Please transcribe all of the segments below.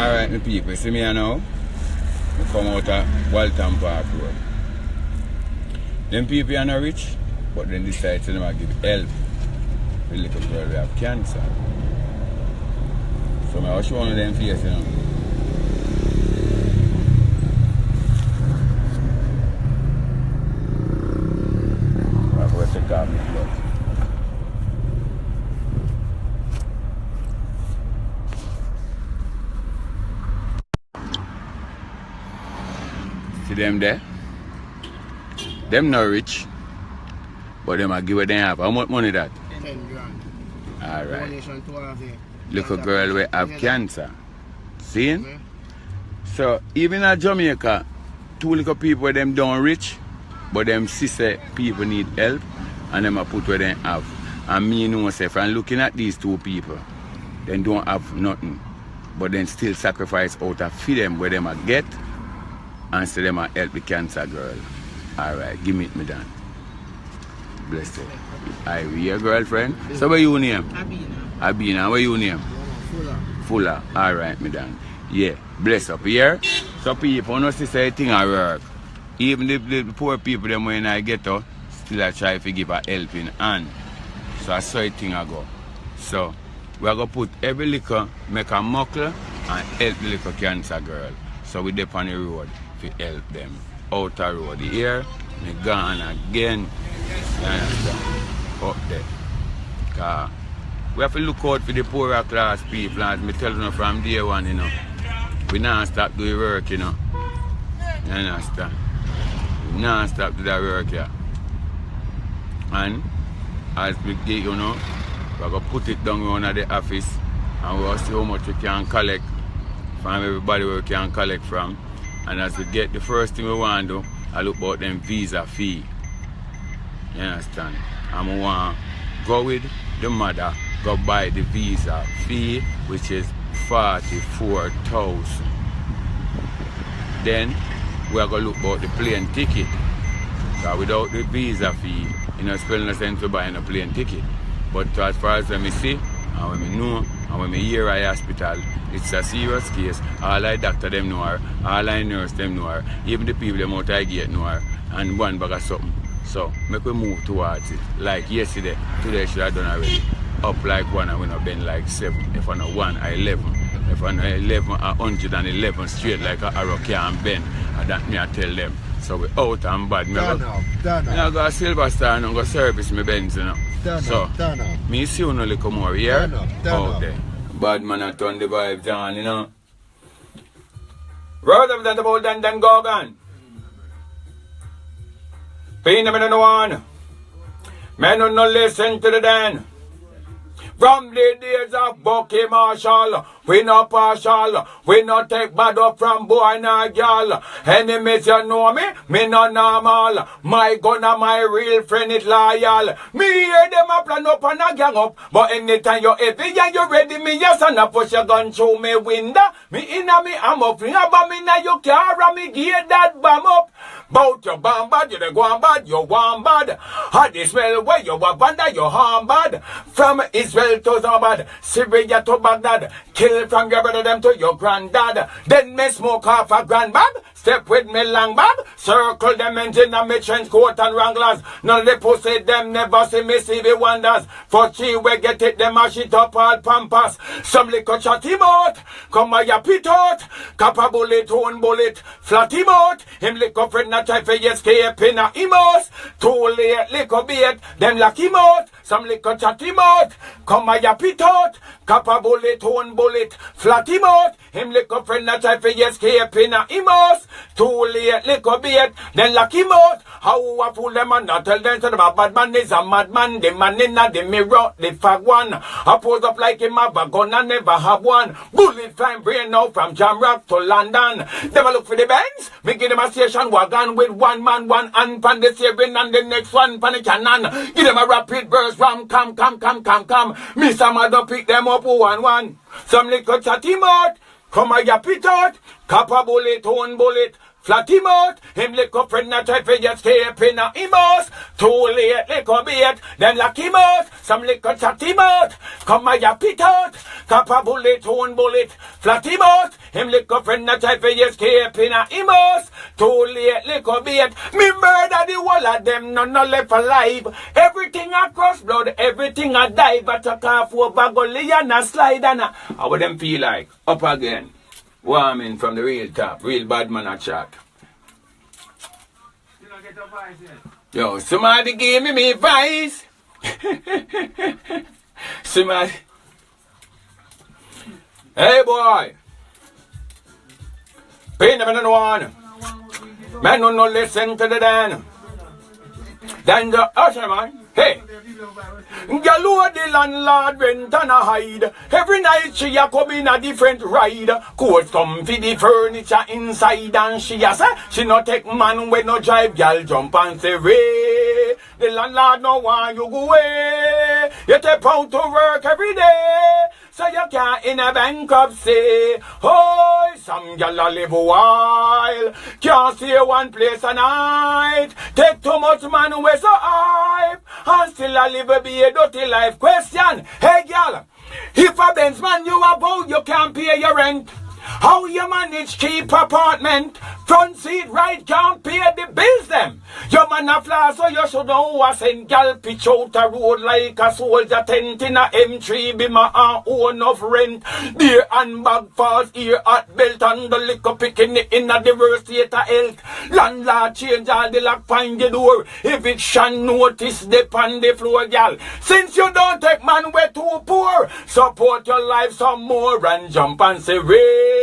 Alright, my people, see me now? I come out of Walton Park Road. Them people are not rich, but then decide to them give help to the little girl who have cancer. So I was showing them face, you know. I'm going to take off my clothes. See them there? Them not rich, but them I give what they have. How much money that? 10 grand. Alright. Donation to have it. Little girl will have cancer. See? So even in Jamaica, two little people them don't rich, but them sister people need help and them I put where they have. And me know myself, and looking at these two people, they don't have nothing. But then still sacrifice out of feed them where them I get and say them I help the cancer girl. Alright, give me Dan. Bless you. Are we your girlfriend? So what you name? Abina. Abina, what you name? Fuller. Fuller. Alright, me Dan. Yeah, bless up here. So people no see say thing I work. Even the poor people them when I get out, still I try to give a helping hand. So I saw a thing I go. So we are gonna put every liquor, make a muckle and help the little cancer girl. So we dip on the road to help them. Outer road here, me gone again. You understand? Up there. Cause we have to look out for the poorer class people, as me tell you from day one, you know. We not stop doing work, you know. You understand? We not stop do that work here. And as we get, you know, we're going to put it down around at the office and we'll see how much we can collect from everybody where we can collect from. And as we get the first thing we want to do, I look about them visa fee. You understand? And we want to go with the mother, go buy the visa fee, which is 44,000. Then we are going to look about the plane ticket. So without the visa fee, you know, spend no sense to buy a plane ticket. But as far as when I see, and when I know, and when I hear at hospital, it's a serious case. All I doctor them know her, all I nurse them know her, even the people them out I gate know her, and one bag of something. So, make we move towards it. Like yesterday, today should have done already. Up like 1 and we not been like 7. If I know 1 or 11. If I know 11 or 111 straight like a arrow can bend. And that me I tell them. So we out and bad. Me I go a Silver Star and go service me Benz, you know. So, me see you no little more here. Out there. Bad man I turn the vibes on, you know. Road of that about Dan Gorgon. Pain them in the one. Men who no listen to the Dan. From the days of Bucky Marshall, we no partial, we no take bad up from boy nor girl. Enemies you know me no normal. My gun and my real friend is loyal. Me hear them a plan up and a gang up, but anytime you heavy and you ready, me yes and a push your gun through me window. Me inna me ammo, fling a bomb inna your car and me gear that bomb up. Bout your bomb bad, you the go bad, you want bad. How the smell where you have under your harm bad. From Israel to Zabad, Syria to Baghdad, kill from your brother them to your granddad. Then me smoke off a grandbab, step with me long bab, circle them engine and me trench coat and wranglers. None of the pussy them never see me see the wonders. For she we get it, them a shit up all pampas. Some little chatty out, come a ya pit out, cap a bullet, one bullet, flat him out. Him little friend not try for escape in a imos. Too late, little bait, them lock him out. Some little chatty out, come a ya pit out, cap a bullet, one bullet, flat him out. Him little friend not try for escape in a imos. Too late, little bait, then lock him out. How I fool them and not tell them to the bad man is a madman. The man in the mirror, the fag one. I pose up like him have a gun and never have one. Bullet flying brain now from Jamrock to London. Never look for the Benz. Me give them a station wagon with one man, one hand pan the steering and the next one pan the cannon. Give them a rapid burst ram, come. Me some other pick them up 1-1. Some little chatty mouth. Come a yap it out. Cap a bullet, one bullet. Flat him out, him little friend a try to escape in a him house. Too late, little bait, then lock him out. Some little chat him out, come my pit out. Cap a bullet, one bullet, flat him out. Him little friend a try to escape in a him house. Too late, little bait, me murder the whole of them, none left alive. Everything across blood, everything a die. But a calf over gully and a slide and a... How would them feel like? Up again. Warming from the real top, real bad man a chat. You don't get your voice yet. Yo, somebody give me voice. Somebody. Hey boy. Pay never no one. Man no listen to the Dan. Then the usher man. Hey. Galore the landlord rent and a hide. Every night she a come in a different ride. Court come for the furniture inside and she a say she no take man when no drive. Gal jump and say Ray. The landlord no want you go away. You take out to work every day. So you can't in a bankruptcy. Oh, some gal a live a while. Can't stay one place a night. Take too much man with so hype. And still a live be a dirty life. Question, hey gal, if a Benz man you about, you can't pay your rent. How you manage keep apartment? Front seat right can't pay the bills them. Your man a fly so you should know what's in gal pitch out a road like a soldier tent in a M3 be my own of rent. Dear handbag falls ear at belt and the liquor picking it in a diverse state of health. Landlord change all the lock find the door. Eviction notice dip on the floor gal. Since you don't take man way too poor, support your life some more and jump and say Ray.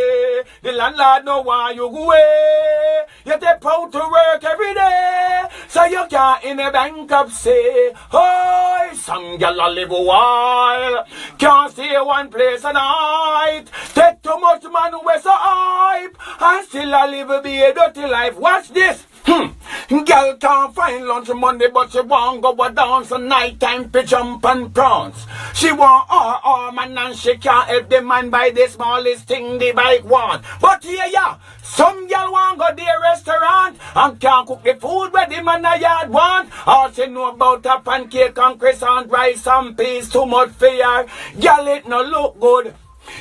The landlord no want you go away. You take out to work every day, so you can't in a bankruptcy. Oh, some gal a live a while, can't stay one place a night. Take too much man with so hype, and still a live be a dirty life. Watch this. Girl can't find lunch Monday, but she want go a dance a nighttime to jump and prance. She want her man and she can't help the man buy the smallest thing the bike want. But here ya, some girl want go to the restaurant and can't cook the food where the man a yard want. All she know about a pancake and croissant, rice and peas, too much for her. Girl it no look good.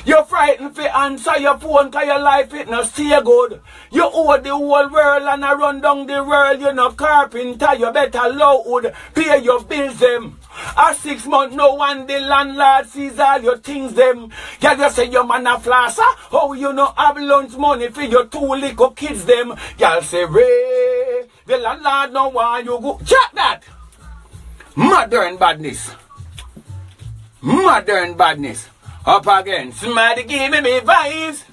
You're frightened for answer your phone cause your life it no stay good. You owe the whole world and I run down the world. You no carpenter, you better load. Pay your bills them. A 6 month no one the landlord sees all your things them. Girl you say your man a flosser. Oh you no have lunch money for your 2 little kids them. Girl say Ray, the landlord no want you go. Check that. Modern badness. Modern badness. Up again. Somebody give me vibes.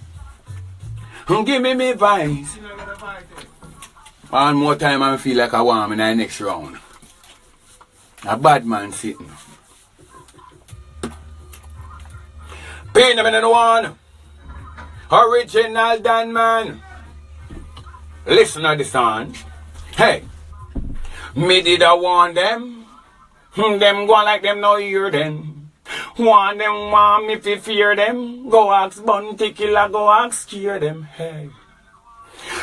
Give me vibes. One more time I feel like I want in the next round. A bad man sitting. Pain them in the one. Original Dan man. Listen to the song. Hey. Me did I want them. Them go like them no hear them. Want them want me fi fear them. Go ask Bunty Killer, go ask scare them. Hey.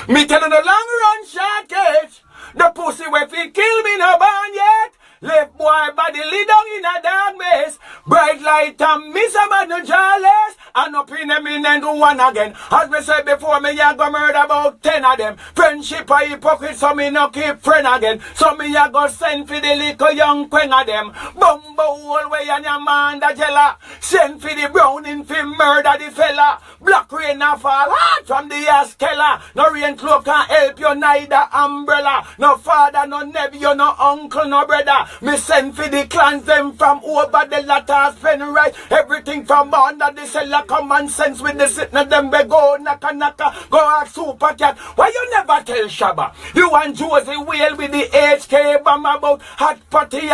Me tell you the long run short cage. The pussy way fi kill me no born yet. Left boy body lay down in a dark maze. Bright light and miss about no jealous. And up in them in and do one again. As me said before, me ya go murder about 10 of them. Friendship a hypocrite, so me no keep friend again. So me ya go send for the little young queen of them. Bumbo all way and your man da jella. Send for the browning fi murder the fella. Black rain a fall hard from the ass keller. No rain cloak can help you, neither umbrella. No father, no nephew, no uncle, no brother. Me send for the clans them from over the latter spend right. Everything from under the cellar. Common sense with the sitting of them we go naka go ask Super Cat. Why you never tell Shabba? You and Josie Whale with the HK bomb about hot potty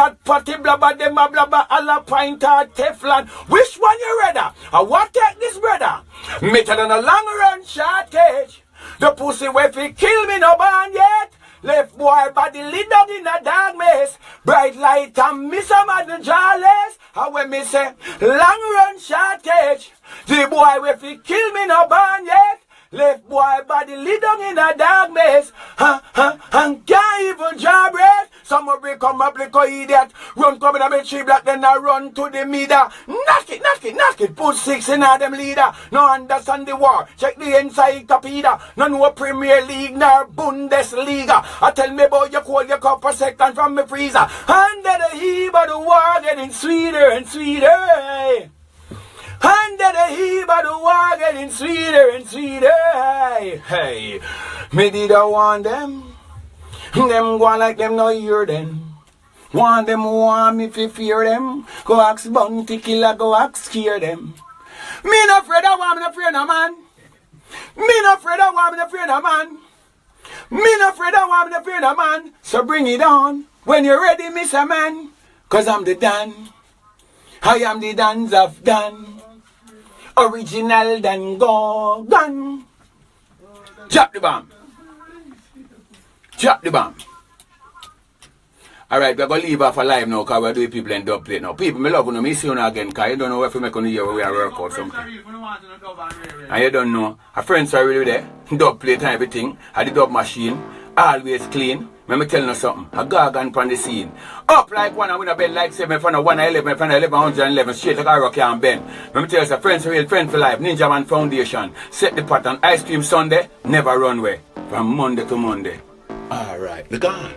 blabber them a blabber a la pint or Teflon. Which one you rather? I what take this brother? Me tell on a long run short cage. The pussy way fi kill me no born yet. Left boy body lit down in a dark maze. Bright light and miss a man jawless. How when me say long run short cage. The boy if he kill me no born yet. Left boy body lay down in a darkness. And can't even draw breath. Some of them come up like a idiot. Run come in a bed 3 block, then I run to the meter. Knock it. Put 6 in all them leader. No understand the war. Check the encyclopedia. No know Premier League nor Bundesliga. I tell me about your cold, your cup a second from me freezer. Under the heat of the war getting sweeter and sweeter. Hey. Under the heat of the war getting sweeter and sweeter. Hey. Me did I want them. Them go like them no hear them. Want them want me fi fear them. Go ask bounty killer, go ask scare them. Me no afraid of war, me no afraid of man. Me no afraid of war, me no afraid of man. Me no afraid of war, me no afraid of man. So bring it on when you're ready, Mr. Man. Cause I'm the Dan. I am the Dans of Dan. Original Dan go gun. Drop the bomb. Drop the bomb. Alright, we're going to leave off alive now because we're doing people in dub plate now. People, me love you, me see you again because you don't know if we make on the year where we are work out something. And you don't know. Our friends are really there. Dub plate and everything. At the dub machine. Always clean. Let me tell you something. A gargan on the scene. Up like one and win a bed like 7 in front of 111 in front of 1111 straight like a rocky and bend. Let me tell you, friends real, friend for life. Ninja Man Foundation. Set the pattern. Ice cream Sunday. Never run away. From Monday to Monday. Alright. The gone.